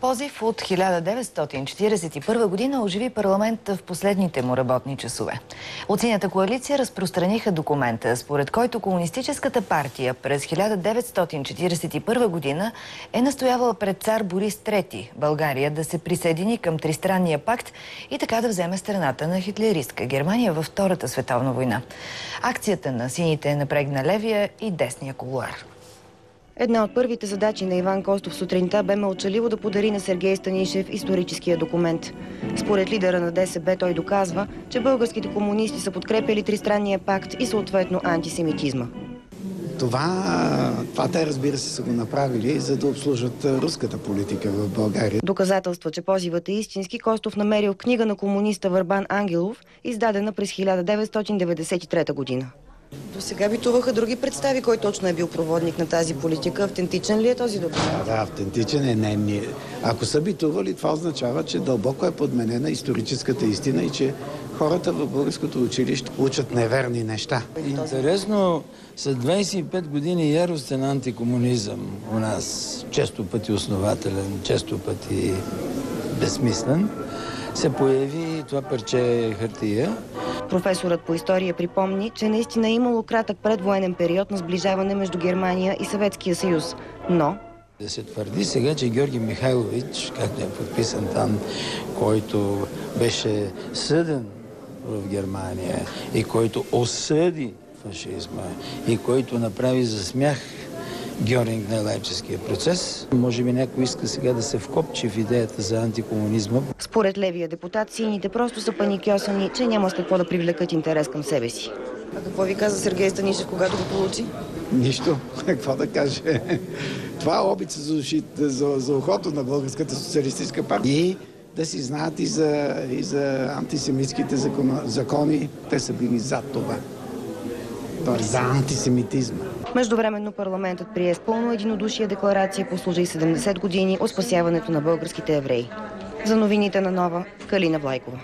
Позив от 1941 година оживи парламента в последните му работни часове. От Синята коалиция разпространиха документа, според който Комунистическата партия през 1941 година е настоявала пред цар Борис III България да се присъедини към Тристранния пакт и така да вземе страната на хитлеристка Германия във Втората световна война. Акцията на сините напрегна левия и десния кулуар. Една от първите задачи на Иван Костов сутринта бе мълчаливо да подари на Сергей Станишев историческия документ. Според лидера на ДСБ той доказва, че българските комунисти са подкрепяли Тристранния пакт и съответно антисемитизма. Това те, разбира се, са го направили, за да обслужват руската политика в България. Доказателства, че позивът е истински, Костов намерил в книга на комуниста Върбан Ангелов, издадена през 1993 година. До сега битуваха други представи, кой точно е бил проводник на тази политика. Автентичен ли е този доклад? Да, автентичен е. Не. Ако са битували, това означава, че дълбоко е подменена историческата истина и че хората в българското училище учат неверни неща. Интересно, след 25 години яростен антикомунизъм у нас, често пъти основателен, често пъти безсмислен, се появи това парче хартия. Професорът по история припомни, че наистина е имало кратък предвоенен период на сближаване между Германия и Съветския съюз. Но да се твърди сега, че Георги Михайлович, както е подписан там, който беше съден в Германия и който осъди фашизма и който направи за смях Гьоринг на Лайпцигския процес. Може би някой иска сега да се вкопчи в идеята за антикомунизма. Според левия депутат, сините просто са паникьосани, че няма с какво да привлекат интерес към себе си. А какво ви каза Сергей Станишев, когато го получи? Нищо. Какво да каже? Това е обид за ухото на Българската социалистическа партия. И да си знаят и за антисемитските закони. Те са били за това. Тоест за антисемитизма. Междувременно парламентът прие с пълно единодушие декларация по служи 70 години от спасяването на българските евреи. За новините на Нова, Калина Влайкова.